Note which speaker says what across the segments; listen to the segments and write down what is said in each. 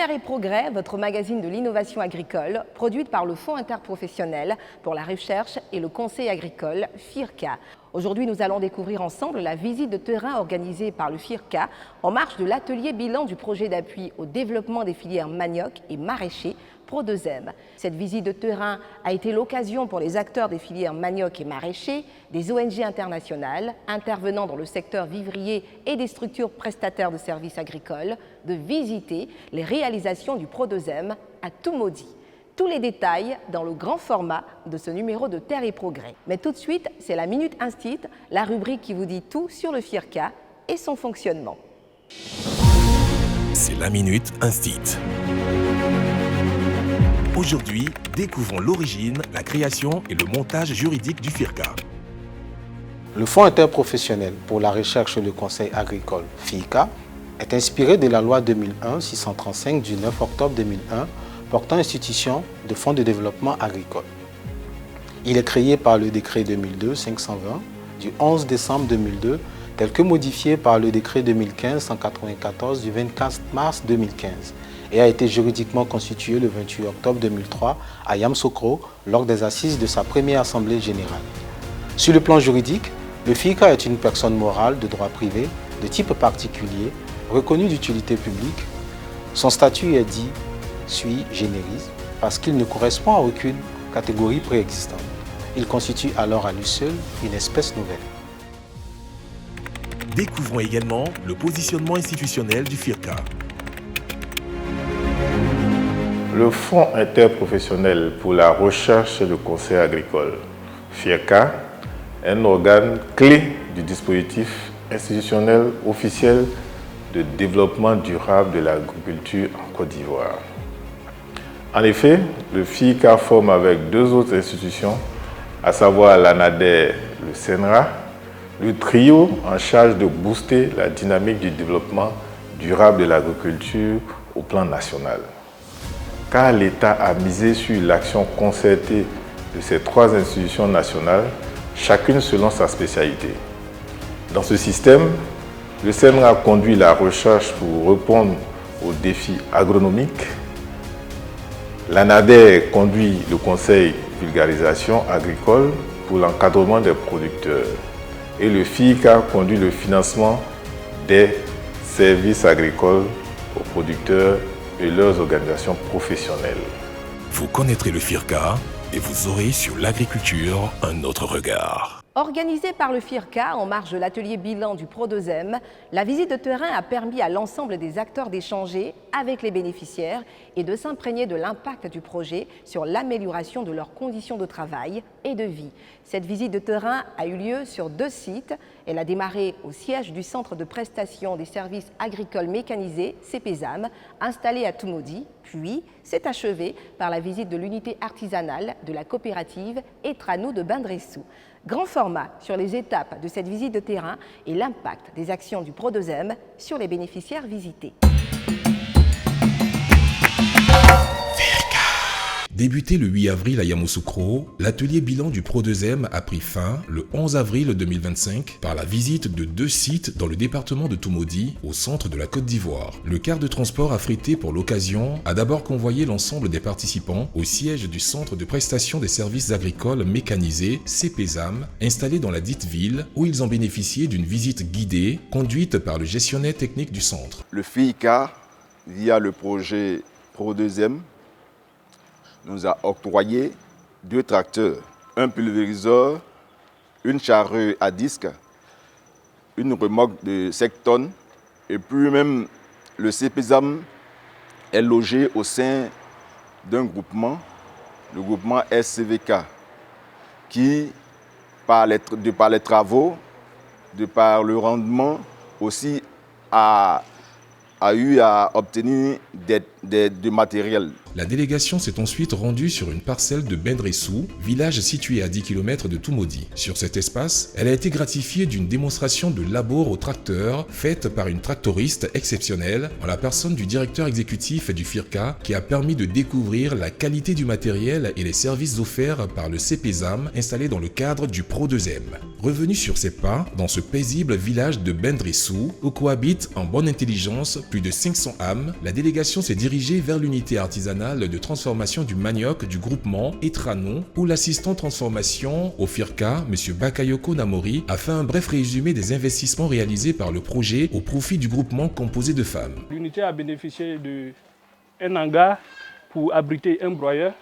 Speaker 1: Terre et Progrès, votre magazine de l'innovation agricole, produite par le Fonds interprofessionnel pour la recherche et le conseil agricole, FIRCA. Aujourd'hui, nous allons découvrir ensemble la visite de terrain organisée par le FIRCA en marge de l'atelier bilan du projet d'appui au développement des filières manioc et maraîcher Pro2M. Cette visite de terrain a été l'occasion pour les acteurs des filières manioc et maraîcher, des ONG internationales intervenant dans le secteur vivrier et des structures prestataires de services agricoles de visiter les réalisations du Pro2M à Toumaudi. Tous les détails dans le grand format de ce numéro de Terre et Progrès. Mais tout de suite, c'est la Minute Instit, la rubrique qui vous dit tout sur le FIRCA et son fonctionnement.
Speaker 2: C'est la Minute Instit. Aujourd'hui, découvrons l'origine, la création et le montage juridique du FIRCA.
Speaker 3: Le Fonds interprofessionnel pour la recherche et le conseil agricole, FIRCA, est inspiré de la loi 2001-635 du 9 octobre 2001 portant institution de fonds de développement agricole. Il est créé par le décret 2002-520 du 11 décembre 2002, tel que modifié par le décret 2015-194 du 24 mars 2015 et a été juridiquement constitué le 28 octobre 2003 à Yamoussoukro lors des assises de sa première assemblée générale. Sur le plan juridique, le FIRCA est une personne morale de droit privé de type particulier, reconnue d'utilité publique. Son statut est dit sui generis parce qu'il ne correspond à aucune catégorie préexistante. Il constitue alors à lui seul une espèce nouvelle.
Speaker 2: Découvrons également le positionnement institutionnel du FIRCA.
Speaker 4: Le Fonds interprofessionnel pour la recherche et le conseil agricole, FIRCA, est un organe clé du dispositif institutionnel officiel de développement durable de l'agriculture en Côte d'Ivoire. En effet, le FIRCA forme avec deux autres institutions, à savoir l'ANADER, le CNRA, le trio en charge de booster la dynamique du développement durable de l'agriculture au plan national. Car l'État a misé sur l'action concertée de ces trois institutions nationales, chacune selon sa spécialité. Dans ce système, le CNRA conduit la recherche pour répondre aux défis agronomiques. L'ANADER conduit le conseil vulgarisation agricole pour l'encadrement des producteurs. Et le FIRCA conduit le financement des services agricoles aux producteurs et leurs organisations professionnelles.
Speaker 2: Vous connaîtrez le FIRCA et vous aurez sur l'agriculture un autre regard.
Speaker 1: Organisée par le FIRCA en marge de l'atelier bilan du Pro2M, la visite de terrain a permis à l'ensemble des acteurs d'échanger avec les bénéficiaires et de s'imprégner de l'impact du projet sur l'amélioration de leurs conditions de travail et de vie. Cette visite de terrain a eu lieu sur deux sites. Elle a démarré au siège du Centre de prestation des services agricoles mécanisés, CPSAM, installé à Toumaudi, puis s'est achevée par la visite de l'unité artisanale de la coopérative Etranou de Bendressou. Grand format sur les étapes de cette visite de terrain et l'impact des actions du Pro2M sur les bénéficiaires visités.
Speaker 2: Débuté le 8 avril à Yamoussoukro, l'atelier bilan du Pro2M a pris fin le 11 avril 2025 par la visite de deux sites dans le département de Toumaudi, au centre de la Côte d'Ivoire. Le car de transport affrété pour l'occasion a d'abord convoyé l'ensemble des participants au siège du Centre de prestation des services agricoles mécanisés, CPSAM, installé dans la dite ville, où ils ont bénéficié d'une visite guidée conduite par le gestionnaire technique du centre.
Speaker 5: Le FIRCA, via le projet Pro2M, nous a octroyé deux tracteurs, un pulvériseur, une charrue à disque, une remorque de 5 tonnes et puis même le CPSAM est logé au sein d'un groupement, le groupement SCVK, qui, de par les travaux, de par le rendement, aussi a eu à obtenir du matériel.
Speaker 2: La délégation s'est ensuite rendue sur une parcelle de Bendressou, village situé à 10 km de Toumaudi. Sur cet espace, elle a été gratifiée d'une démonstration de labour au tracteur faite par une tractoriste exceptionnelle en la personne du directeur exécutif du FIRCA qui a permis de découvrir la qualité du matériel et les services offerts par le CPSAM installé dans le cadre du Pro2M. Revenu sur ses pas, dans ce paisible village de Bendressou, où cohabitent en bonne intelligence plus de 500 âmes, la délégation s'est dirigée dirigé vers l'unité artisanale de transformation du manioc du groupement Etranon, où l'assistant transformation au FIRCA, M. Bakayoko Namori, a fait un bref résumé des investissements réalisés par le projet au profit du groupement composé de femmes.
Speaker 6: L'unité a bénéficié d'un hangar pour abriter un broyeur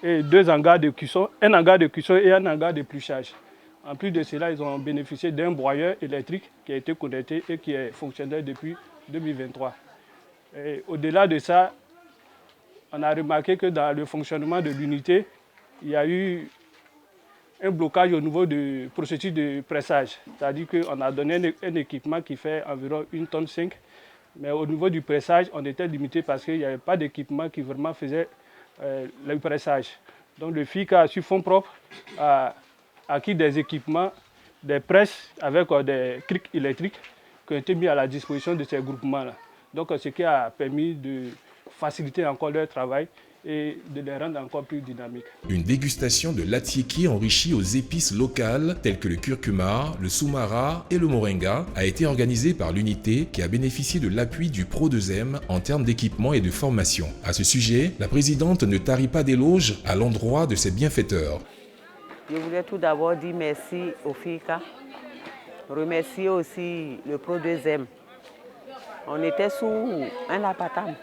Speaker 6: et 2 hangars de cuisson, un hangar de cuisson et un hangar de pluchage. En plus de cela, ils ont bénéficié d'un broyeur électrique qui a été connecté et qui est fonctionnel depuis 2023. Au-delà de ça, on a remarqué que dans le fonctionnement de l'unité, il y a eu un blocage au niveau du processus de pressage. C'est-à-dire qu'on a donné un équipement qui fait environ 1,5 tonne, mais au niveau du pressage, on était limité parce qu'il n'y avait pas d'équipement qui vraiment faisait le pressage. Donc le FIRCA, sur fonds propres, a acquis des équipements, des presses avec des crics électriques qui ont été mis à la disposition de ces groupements-là. Donc ce qui a permis de faciliter encore leur travail et de les rendre encore plus dynamiques.
Speaker 2: Une dégustation de l'atiéké enrichi aux épices locales telles que le curcuma, le soumara et le moringa a été organisée par l'unité qui a bénéficié de l'appui du Pro2M en termes d'équipement et de formation. À ce sujet, la présidente ne tarit pas d'éloges à l'endroit de ses bienfaiteurs.
Speaker 7: Je voulais tout d'abord dire merci au FIRCA, remercier aussi le Pro2M. On était sous un lapatam.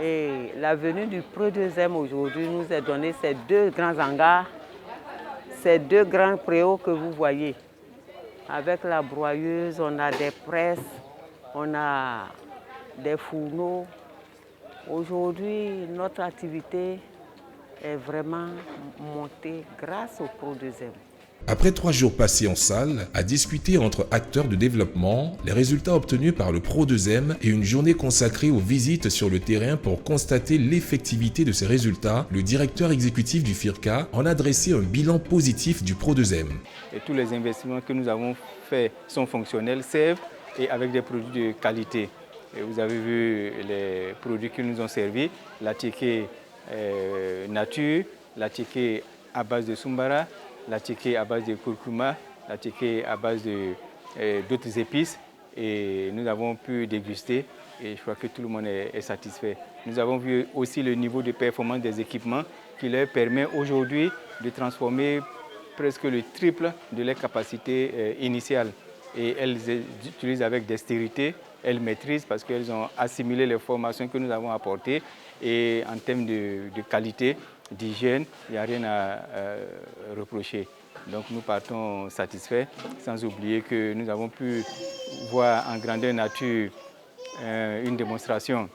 Speaker 7: Et la venue du Pro2M aujourd'hui nous a donné ces 2 grands hangars, ces 2 grands préaux que vous voyez. Avec la broyeuse, on a des presses, on a des fourneaux. Aujourd'hui, notre activité est vraiment montée grâce au Pro2M.
Speaker 2: Après 3 jours passés en salle, à discuter entre acteurs de développement, les résultats obtenus par le Pro2M et une journée consacrée aux visites sur le terrain pour constater l'effectivité de ces résultats, le directeur exécutif du FIRCA en a dressé un bilan positif du Pro2M.
Speaker 8: Et tous les investissements que nous avons faits sont fonctionnels, servent et avec des produits de qualité. Et vous avez vu les produits qui nous ont servi, l'atiéké nature, l'atiéké à base de soumara, l'atiéké à base de curcuma, l'atiéké à base d'autres épices. Et nous avons pu déguster et je crois que tout le monde est satisfait. Nous avons vu aussi le niveau de performance des équipements qui leur permet aujourd'hui de transformer presque le triple de leur capacité initiale. Et elles utilisent avec dextérité, elles maîtrisent parce qu'elles ont assimilé les formations que nous avons apportées. Et en termes de qualité, d'hygiène, il n'y a rien à reprocher. Donc nous partons satisfaits, sans oublier que nous avons pu voir en grandeur nature une démonstration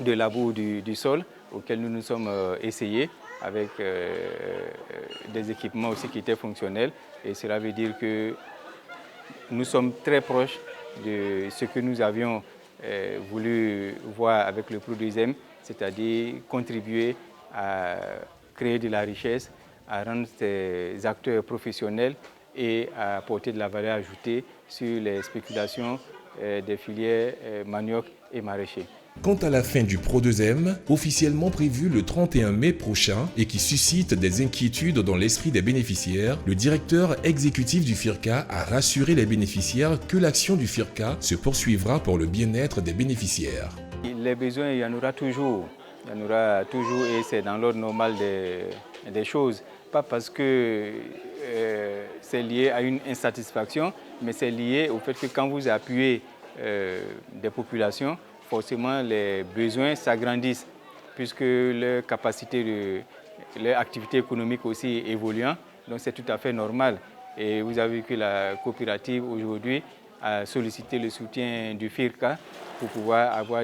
Speaker 8: de labour du sol auquel nous nous sommes essayés avec des équipements aussi qui étaient fonctionnels. Et cela veut dire que nous sommes très proches de ce que nous avions voulu voir avec le Pro2M, c'est-à-dire contribuer à créer de la richesse, à rendre ces acteurs professionnels et à apporter de la valeur ajoutée sur les spéculations des filières manioc et maraîcher.
Speaker 2: Quant à la fin du Pro2M, officiellement prévue le 31 mai prochain et qui suscite des inquiétudes dans l'esprit des bénéficiaires, le directeur exécutif du FIRCA a rassuré les bénéficiaires que l'action du FIRCA se poursuivra pour le bien-être des bénéficiaires.
Speaker 8: Les besoins, il y en aura toujours. Il y en aura toujours et c'est dans l'ordre normal des choses. Pas parce que c'est lié à une insatisfaction, mais c'est lié au fait que quand vous appuyez des populations, forcément les besoins s'agrandissent puisque leur capacité, leur activité économique aussi évoluant. Donc c'est tout à fait normal. Et vous avez vu que la coopérative aujourd'hui a sollicité le soutien du FIRCA pour pouvoir avoir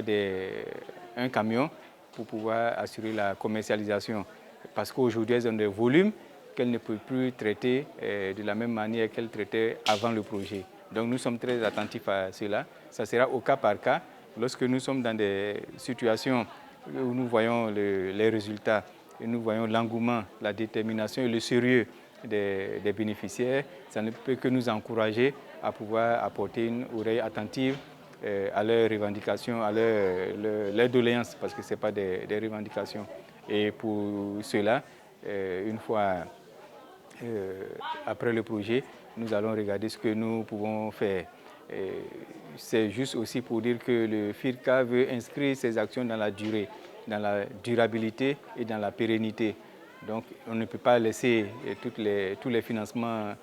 Speaker 8: un camion pour pouvoir assurer la commercialisation. Parce qu'aujourd'hui, elles ont des volumes qu'elles ne peuvent plus traiter de la même manière qu'elles traitaient avant le projet. Donc nous sommes très attentifs à cela. Ça sera au cas par cas. Lorsque nous sommes dans des situations où nous voyons les résultats, et nous voyons l'engouement, la détermination et le sérieux des bénéficiaires, ça ne peut que nous encourager à pouvoir apporter une oreille attentive à leurs revendications, à leurs doléances, parce que ce n'est pas des revendications. Et pour cela, une fois après le projet, nous allons regarder ce que nous pouvons faire. c'est juste aussi pour dire que le FIRCA veut inscrire ses actions dans la durée, dans la durabilité et dans la pérennité. Donc on ne peut pas laisser tous les financements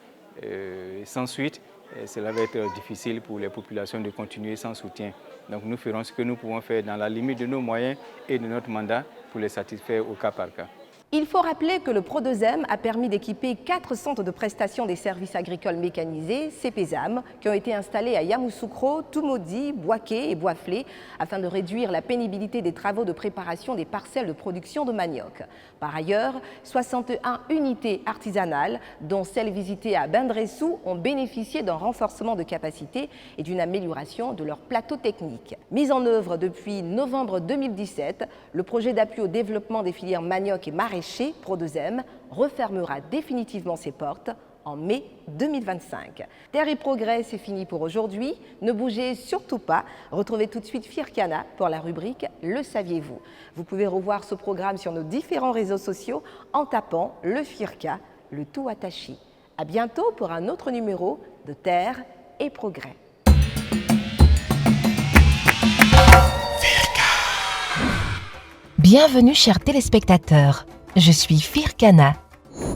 Speaker 8: sans suite. Cela va être difficile pour les populations de continuer sans soutien. Donc nous ferons ce que nous pouvons faire dans la limite de nos moyens et de notre mandat pour les satisfaire au cas par cas.
Speaker 1: Il faut rappeler que le Pro2M a permis d'équiper 4 centres de prestation des services agricoles mécanisés, CPSAM, qui ont été installés à Yamoussoukro, Toumaudi, Bouaké et Boisflé, afin de réduire la pénibilité des travaux de préparation des parcelles de production de manioc. Par ailleurs, 61 unités artisanales, dont celles visitées à Bendressou, ont bénéficié d'un renforcement de capacité et d'une amélioration de leur plateau technique. Mis en œuvre depuis novembre 2017, le projet d'appui au développement des filières manioc et maraîchers Pro2M refermera définitivement ses portes en mai 2025. Terre et Progrès, c'est fini pour aujourd'hui. Ne bougez surtout pas. Retrouvez tout de suite Firkana pour la rubrique Le saviez-vous. Vous pouvez revoir ce programme sur nos différents réseaux sociaux en tapant le Firka, le tout attaché. À bientôt pour un autre numéro de Terre et Progrès.
Speaker 9: Bienvenue chers téléspectateurs. Je suis Firkana.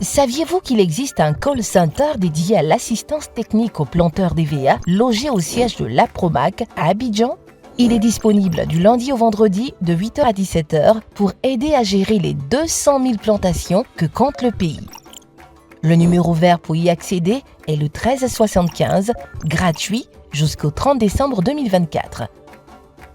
Speaker 9: Saviez-vous qu'il existe un call center dédié à l'assistance technique aux planteurs d'EVA logé au siège de l'APROMAC à Abidjan? Il est disponible du lundi au vendredi de 8h à 17h pour aider à gérer les 200 000 plantations que compte le pays. Le numéro vert pour y accéder est le 1375, gratuit jusqu'au 30 décembre 2024.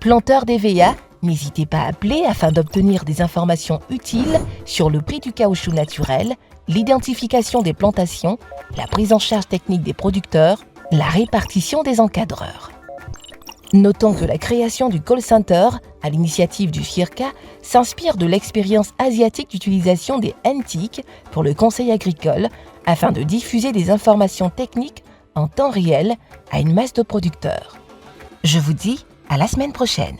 Speaker 9: Planteurs d'EVA, n'hésitez pas à appeler afin d'obtenir des informations utiles sur le prix du caoutchouc naturel, l'identification des plantations, la prise en charge technique des producteurs, la répartition des encadreurs. Notons que la création du call center, à l'initiative du FIRCA, s'inspire de l'expérience asiatique d'utilisation des NTIC pour le conseil agricole afin de diffuser des informations techniques en temps réel à une masse de producteurs. Je vous dis à la semaine prochaine.